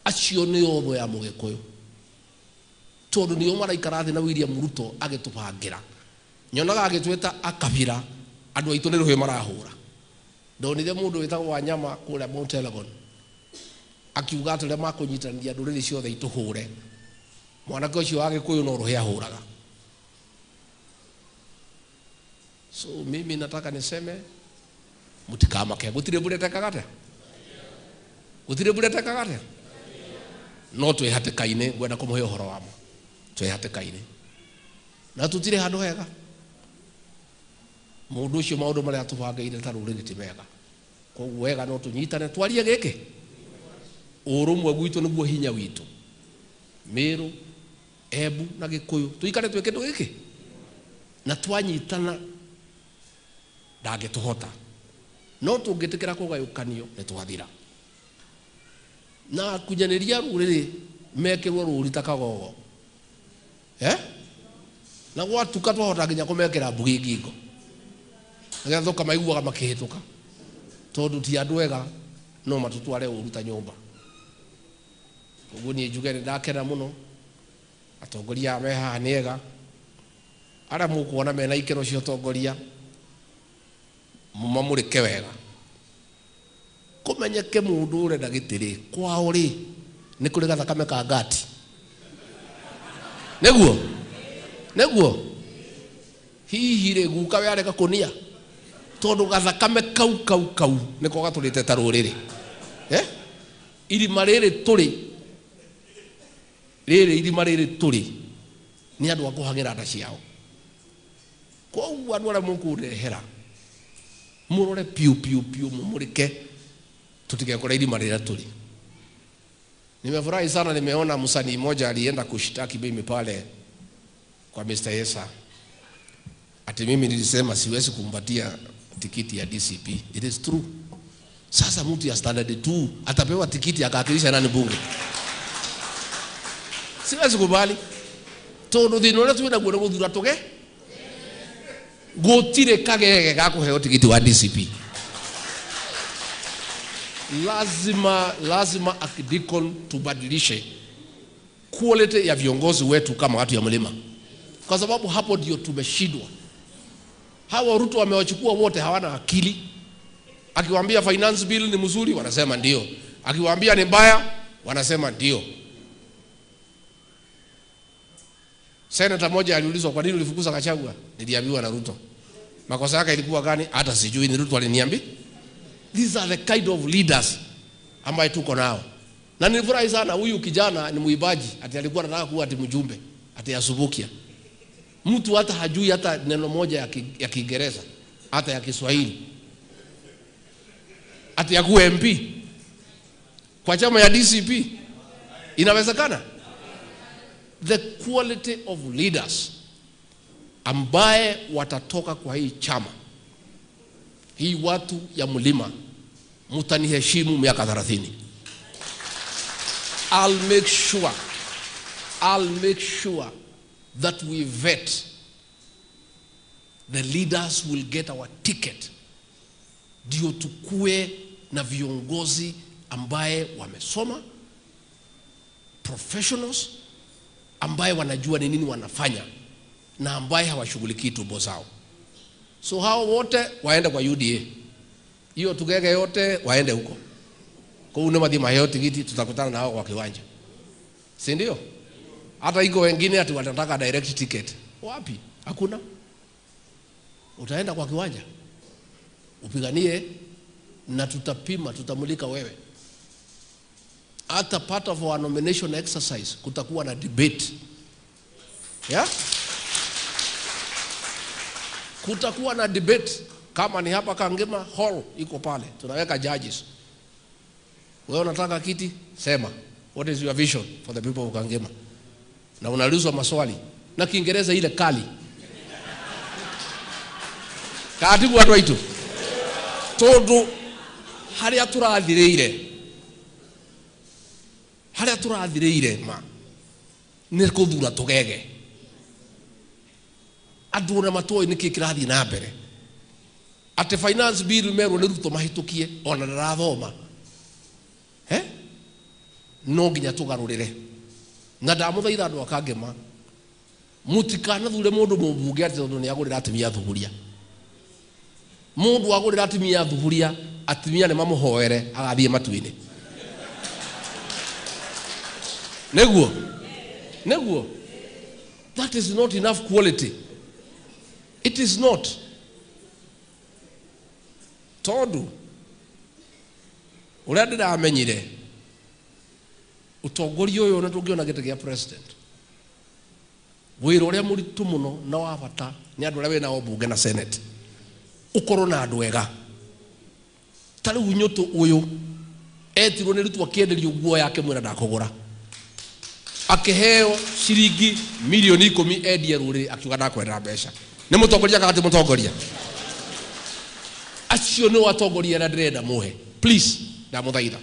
Acio ni otho ya Mugikuyu. Tondu ni maraikara thi na William Ruto agitupangira. Nyonaga agitweta akabira andu aitu ni ruhi marahura. Ndonire mundu witagwo Wanyama kule Mount Elgon akiuga atule makunyitania nduriri ciothe ituhure. Mwanake ucio wa Gikuyu no ruhi ahuraga. So mimi nataka niseme mutikamake. Gutire burete kagate? Gutire burete kagate? No twihate-kaine gwenda kumuhe uhoro wamo. Twihate-kaine. Na tutire handu hega. Mundu ucio maundu maria tubangaire ta ruriri ti mega. Koguo wega no tunyitane twarie giki. Urumwe gwitu niguo hinya witu. Meru, Embu na Gikuyu tuikare tweke kindu giki na twanyitana ndangituhota no tungitikira kugayukanio ni twathira na kunyaniria ruriri mekirwo ruri takagogo na gwatuka twahota nginya kumekira mbugi ngingo ngetho kama iguaga makihituka tondu ti andu ega no matutware uruta nyumba uguo ni njuge ni ndakena muno atongoria me haha ni ega ara mukuona mena ikero cio tongoria mumamurike wega kumenyeke mundu urenda gitiri kwao ri ni kuri gathakame ka ngati neguo hihi ri guka we areka kunia tondu gathakame kau niko gaturite ta ruriri irima riri turi irima riri turi ni andu akuhangira nda ciao koguo andu aria mukurehera murore piu mumurike tutigekora irima riri turi. Nimefurahi sana nimeona msanii mmoja alienda kushtaki mimi pale kwa Mr. Yesa ati mimi nilisema siwezi kumpatia tikiti ya DCP. It is true. Sasa mtu ya standard 2 atapewa tikiti akawakilisha nani bunge? Siwezi kubali. Tondu thino ria twina guo guthura tuge gutire kagege gakuheo tikiti wa DCP. Lazima akidikon tubadilishe quality ya viongozi wetu kama watu ya mlima, kwa sababu hapo ndio tumeshindwa. Hawa Ruto wamewachukua wote, hawana akili. Akiwaambia finance bill ni mzuri wanasema ndio, akiwaambia ni mbaya wanasema ndio. Senator moja aliulizwa kwa nini ulifukuza Gachagua, niliambiwa na Ruto. Makosa yake ilikuwa gani? Hata sijui, ni Ruto aliniambia. These are the kind of leaders ambaye tuko nao. Na nilifurahi sana huyu kijana ni muibaji, ati alikuwa anataka kuwa ati mjumbe, ati Asubukia. Mtu hata hajui hata neno moja ya Kiingereza, hata ya Kiswahili. Ati ya kuwa MP kwa chama ya DCP. Inawezekana? The quality of leaders ambaye watatoka kwa hii chama, hii watu ya mlima, mutaniheshimu miaka 30. I'll make sure that we vet the leaders will get our ticket, ndio tukue na viongozi ambaye wamesoma, professionals ambaye wanajua ni nini wanafanya na ambaye hawashughulikii tumbo zao. So hao wote waende kwa UDA. Hiyo tugege yote waende huko. Kwa hiyo madhima yote giti tutakutana na hao kwa kiwanja. Si ndio? Hata iko wengine ati wanataka direct ticket. Wapi? Hakuna. Utaenda kwa kiwanja. Upiganie na tutapima, tutamulika wewe. Hata part of our nomination exercise kutakuwa na debate. Yeah? Kutakuwa na debate. Kama ni hapa Kangema hall iko pale, tunaweka judges. Wewe unataka kiti? Sema. What is your vision for the people of Kangema? Na unaulizwa maswali na Kiingereza ile kali. Katibu watu waitu. Tondu haria turathireire ma ni kuthura tugege. Andu na matoi niki kirathi na mbere. Ate finance bill mero ni Ruto mahitukie ona ndarathoma. No nginya tugarurire. Na ndamuthaitha andu akangema mutikana thure mundu mumbunge ati tondu ni agurira atimia thuburia. Mundu agurira atimia thuburia, atimia ne mamuhoere agathie matuini. Neguo. That is not enough quality. It is not. Tondu uria ndamenyire utongoria uyu na tungiona gite gia president wira uria muritu muno na wa bata ni andu aria wina obunge na senate ukorwo na andu ega. Tari unyutu uyu etirwo ni Ruto akienderio guo yake mwira ndakugura akiheo ciringi milioni 10 endie ruri akiuga ndakwenda mbeca ni mutongoria kana ti mutongoria acio ni watongoria na ndĩrenda muhe please ndamuthaitha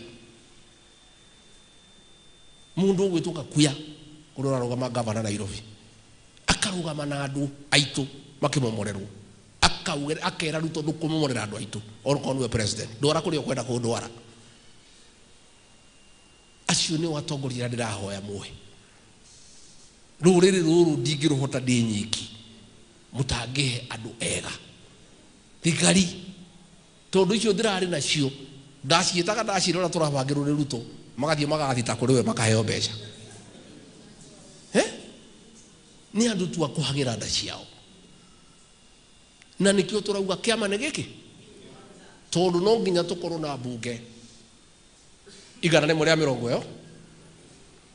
mundu gwituka kuya urora rugama gavana Nairobi akarugama na andu aitu makimomorerwo akera Ruto ndukumomorera andu aitu orko niwe president ndwara kuri ukwenda kundwara acio ni watongoria na ndĩrahoya muhe ruriri ruru ndingiruhota ndi nyiki mutangihe andu ega thigari tondu icio ndirari nacio ndacietaga ndacirora turabangirwo ni Ruto magathie magathita kuri we makaheo mbeca ni andu tu akuhagira nda ciao na nikio turauga kiama ni giki tondu no nginya tukorwo na bunge igana rimwe ria mirongo yo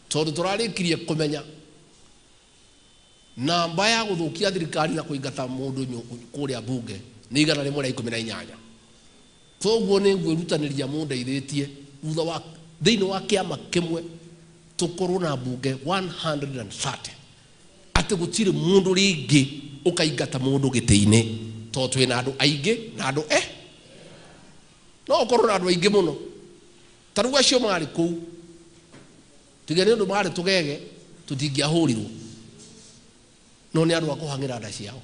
tondu turarikirie kumenya namba ya guthukia thirikari na kuingata mundu kuria bunge ni igana rimwe ria 18 toguo ni ngwirutaniria mundeithĩtie thutha wa thĩinĩ wa kiama kimwe tukorwo na bunge 130 ati gutire mundu ringi ukaingata mundu gĩtĩ-inĩ to twina andu aingi na andu no ukorwo na andu aingi muno taru acio mari kuu tigene ndu mari tugege tutingiahurirwo no ni andu akuhangira nda ciao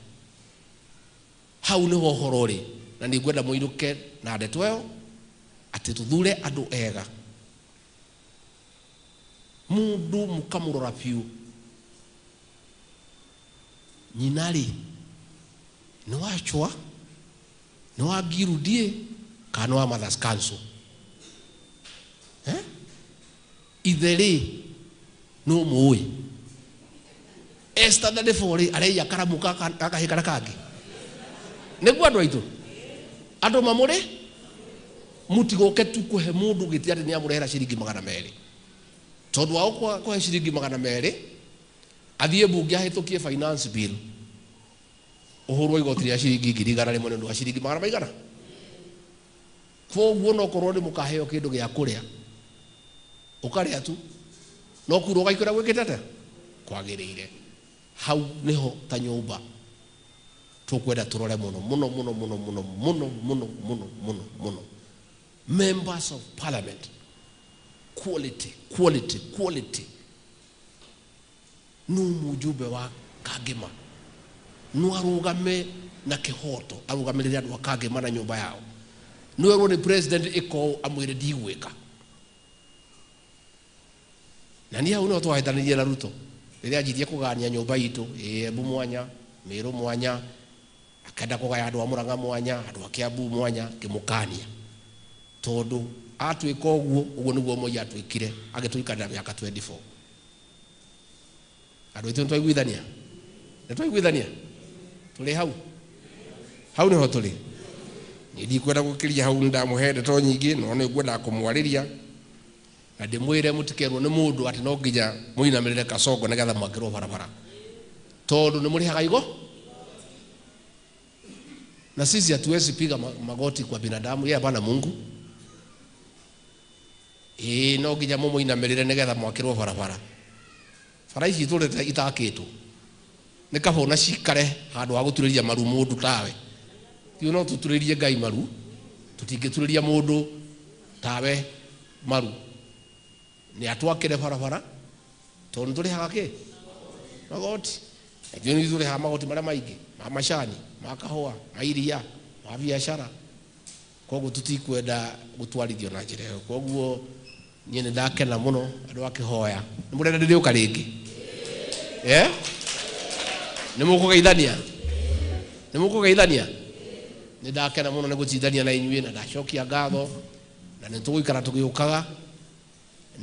hau ni ho horo ri na ni ngwenda muiruke na ndeto ĩyo ati tuthure andu ega mundu mukamurora piu nyinari no achwa no agirudie kana wa Mothers Council idheri no muoi esta da defori are ya karamuka akahikara kage negwa ndo itu ando mamure mutigoke tu kuhe mundu gitiate ni amurehera ciringi 200 tondu wao kwa ciringi 200 athie bunge ahitukie finance bill uhurwo igoti ria ciringi 100 ndo ciringi 100 koguo no korwo ni mukaheo kindu gia kuria ukaria tu no kuro gaikira gwikitete kwagirire hau niho ta nyumba tukwenda turore muno muno muno muno muno muno muno muno muno muno members of parliament quality quality quality nu mujumbe wa Kagema nu arugame na kihoto arugamirira andu Kagema na nyumba yao nu ni president iko amwire ndigwika na ni hau no twahitanirie na Ruto riria njithie kugania nyumba itu Embu mwanya Meru mwanya akenda kugaya andu a Murang'a mwanya andu a Kiambu mwanya kimukania tondu atwika uguo niguo moi atwikire agituikana miaka 24 andu itu twaiguithania tuli hau niho tuli ni ndikwenda gukiria hau ndamuhende to nyingi no ni ngwenda kumwariria na ndimwire mutikerwo ni mundu ati no nginya muinamirire Kasongo nigetha mwakirwo barabara tondu ni muri hagaigo na sisi hatuwezi piga magoti kwa binadamu yeye hapana Mungu no nginya muinamirire nigetha mwakirwo barabara bara ici turete itakitu ni kabona cikare handu ha guturiria maru mundu tawe ti no tuturirie Ngai maru tutingituriria mundu tawe maru ni atwakire barabara tondu turi hagake magoti ndio ni turi ha magoti mara maingi ma mashani ma kahua ma iria ma biashara koguo tutikwenda gutwarithio na njira iyo koguo nyene ndakena muno andu akihoya ni murenda ndio karingi ni mukugeithania ni ndakena muno ni gutithania na inyuĩ na ndacokia ngatho na ni tugikara tugiukaga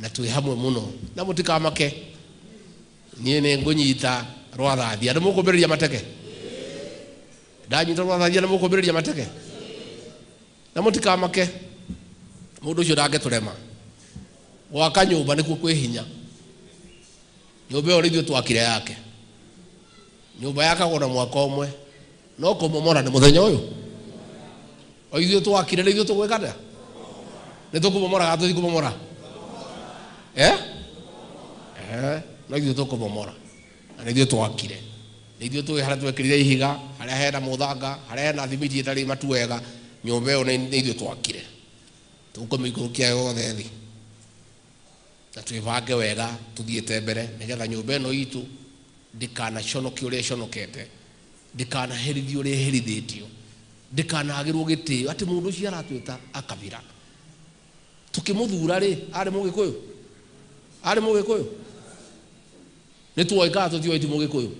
na twi hamwe muno na mutikamake nie ne ngunyita rwathathi andu mukumbiriria mateke ndanyita rwathathi andu mukumbiriria mateke na mutikamake mundu ucio ndangeturema gwaka nyumba nikuo kwi hinya nyumba ĩyo ithuĩ twakire yake nyumba yakagwo na mwaka ũmwe no kũmomora nĩ mũthenya ũyũ o ithuĩ twakire nĩ ithuĩ tũgwĩka atĩa nĩ tũkũmomora kana tũtikũmomora no ithuĩ tũkũmomora na nĩ ithuĩ twakire nĩ ithuĩ tũĩ harĩa twekĩrire ihiga harĩa hena mũthanga harĩa hena thimiti ĩtarĩ matu wega nyũmba ĩyo nĩ ithuĩ twakire tũkũmĩikũrũkia yothe thĩ na twĩbange wega tũthiĩte mbere nĩgetha nyũmba ĩno itũ ndĩkanaconokie ũrĩa ĩconokete ndĩkanaherithio ũrĩa ĩherithĩtio ndĩkanagĩrwo gĩtĩo atĩ mũndũ ũcio aratwĩta akabira tukĩmũthura rĩ arĩ mũgĩkũyũ nĩ tuoĩ kana tũtiũĩ ti mũgĩkũyũ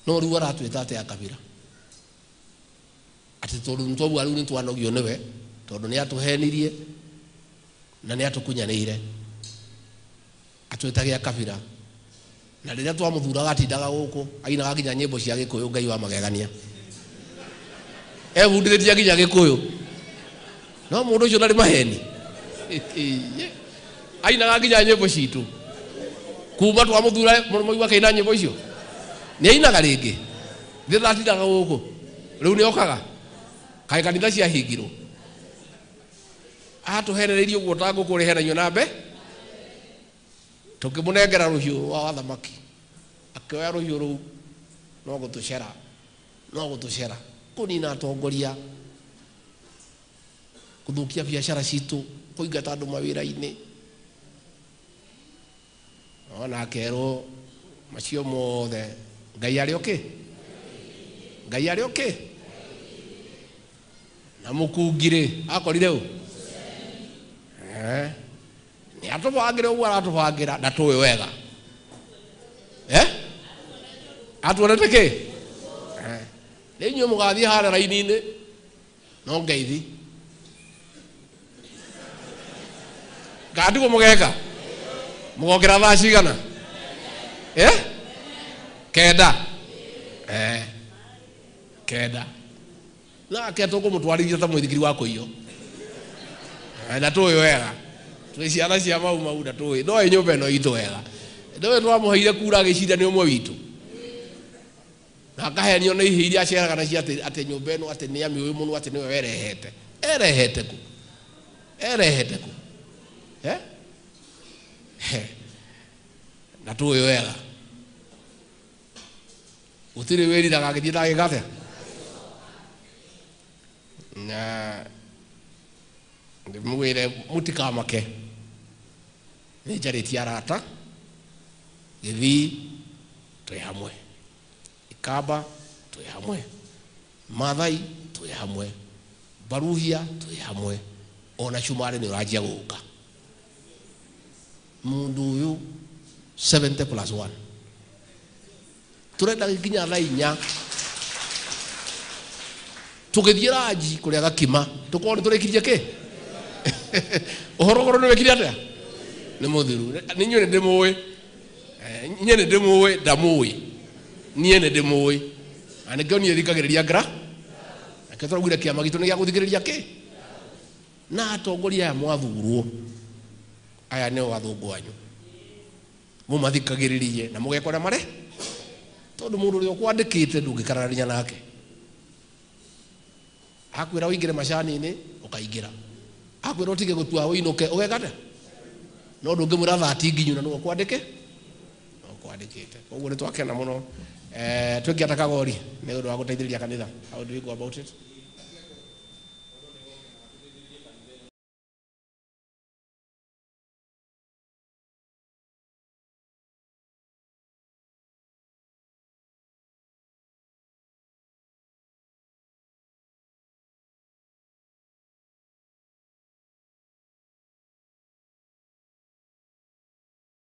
no rĩu aratwĩta atĩ akabira atĩ tondũ nĩtwaigua rĩu nĩtwanogio nĩwe tondũ nĩatũhenirie na nĩatũkunyanĩire atwĩtage akabira na rĩrĩa twamũthuraga atindaga gũkũ ainaga nginya nyĩmbo cia gĩkũyũ Ngai wa magegania ebundithĩtie nginya gĩkũyũ no mũndũ ũcio ndarĩ maheni ainaga nginya nyĩmbo citũ kuma twamũthura mũigua kaina nyĩmbo icio nĩ ainaga rĩngĩ thĩtha atindaga gũkũ rĩu nĩokaga kaĩ kanitha ciahingirwo atũhenereirie ũguo ta ngũkũ rĩhenanio na mbe tukĩmũnengera rũhiũ wa thamaki akĩoya rũhiũ rũu no gũtũcera kũnina atongoria gũthũkia biacara citũ kũingata andũ mawĩra-inĩ ona akerwo macio mothe Ngai arĩ okĩ na mũkungirĩ akorire ũ nĩ atũbangĩra ũguo aratũbangĩra ndatũĩ wega atuonete kĩ rĩu inyuĩ mũgathiĩ harĩa raini-inĩ no ngeithi ngatigwo mũgeka mũgokĩra thaa cigana kenda nake tũkũmũtwarithia ta mũithikiri wa kũiywo ndatũĩ wega twĩ ciana cia mau ndatũĩ no nyũmba ĩno itũ wega ndoĩ twamũheire kura agĩciria nĩ ũmwe witũ na akahenio nĩ ihĩ iria aceraga nacio atĩ nyũmba ĩno atĩ nĩ amĩũĩ mũno atĩ nĩwe erehete kũ ndatũĩ wega gũtirĩ wĩriraga agĩthiĩ ndagĩka na ndĩmwĩre mũtikamake nĩ njarĩtie arata Gĩthii twĩ hamwe Ikamba twĩ hamwe Maathai twĩ hamwe Baruhia twĩ hamwe ona Shumari nĩ ũranjia gũka mũndũ ũyũ 70+1 turenda nginya thaa 4 tũgĩthiĩ ranji kũrĩa gakima tũkorwo nĩ tũrĩkirie kĩ ũhoro nĩ wekire atĩa nĩ mũthiru nĩ inyuĩ nĩ ndĩmũĩ niĩ nĩ ndĩmũĩ ndamũĩ niĩ nĩ ndĩmũĩ na nĩkĩo niĩ thikagĩrĩria ngra nakĩo tũraugire kĩama gitũ nĩ gĩa gũthikĩrĩria kĩ na atongoria aya mwathurwo aya nĩo athũngũ anyu mũmathikagĩrĩrie na mũgekora marĩ tondũ mũndũ ũrĩa ũkwandĩkĩte ndũngĩkararania nake akwĩra ũingĩre macani-inĩ ũkaingĩra akwĩra ũtige gũtua ũinũke ũgekata no ndũngĩmwĩra 30 nginyu na nĩwe ũkwandĩkĩte koguo nĩ twakena mũno twĩkĩata kagori nĩ ũndũ wa gũteithĩrĩria kanitha. How do we go about it?